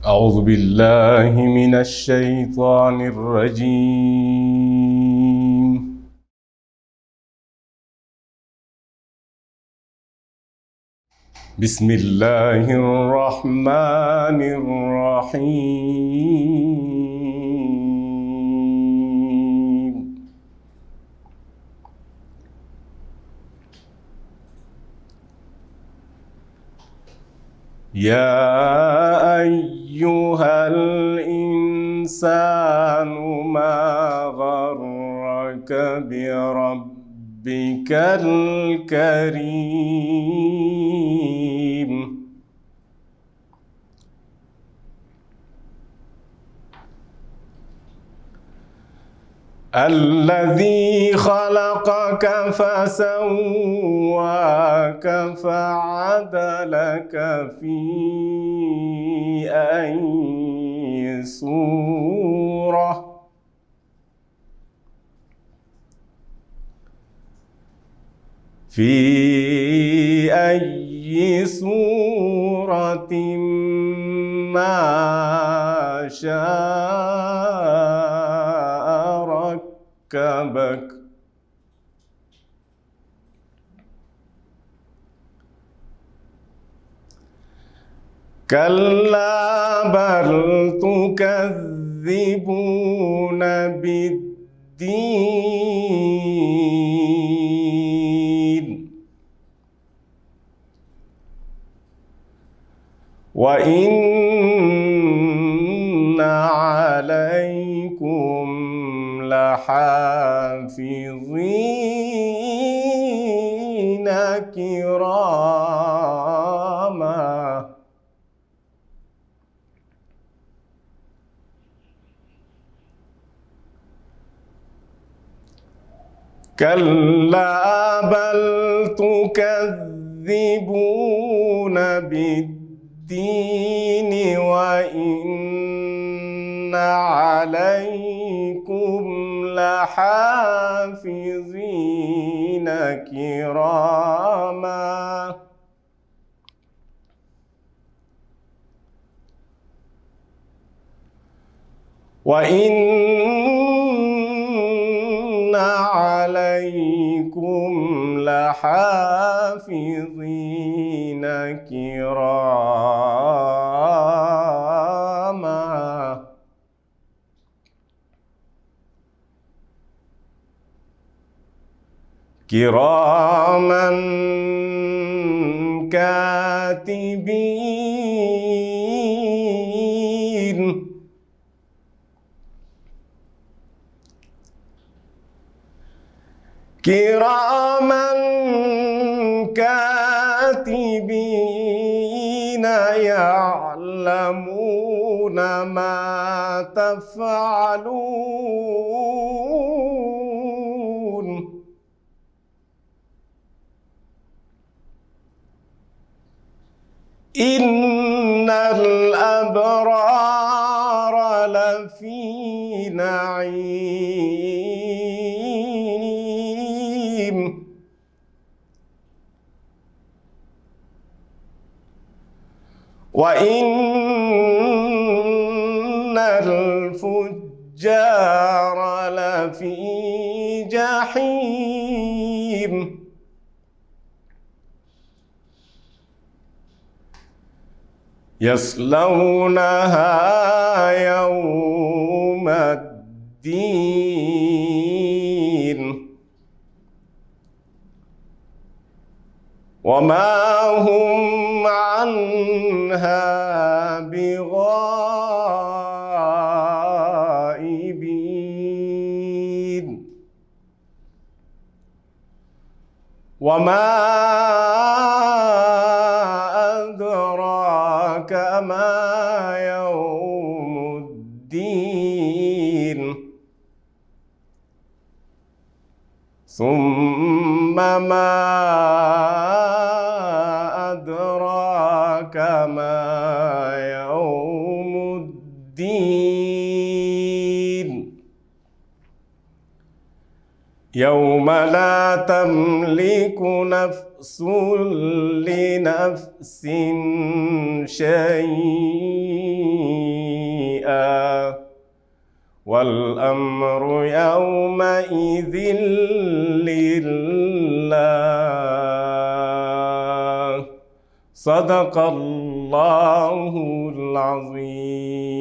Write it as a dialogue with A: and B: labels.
A: أعوذ بالله من الشيطان الرجيم. بسم الله الرحمن الرحيم. يا أيها الإنسان ما غرك بربك الكريم الذي خلقك فسواك فعدلك في أي صورة ما شاء ركبك كلا بل تكذبون بالدين وإن عليكم لحافظين كراما كلا بل تكذبون بالدين وإن عليكم لحافظين كراما وإن عليكم لحافظين كراما كاتبين يعلمون ما تفعلون إن الأبرار لفي نعيم وإن الفجار لفي جحيم يصلونها يوم الدين وما هم عنها بغائبين وما أدراك ما يوم الدين ثم ما أدراك ما يوم الدين يوم لا تملك نفس لنفس شيئا والأمر يومئذ لله. صدق الله العظيم.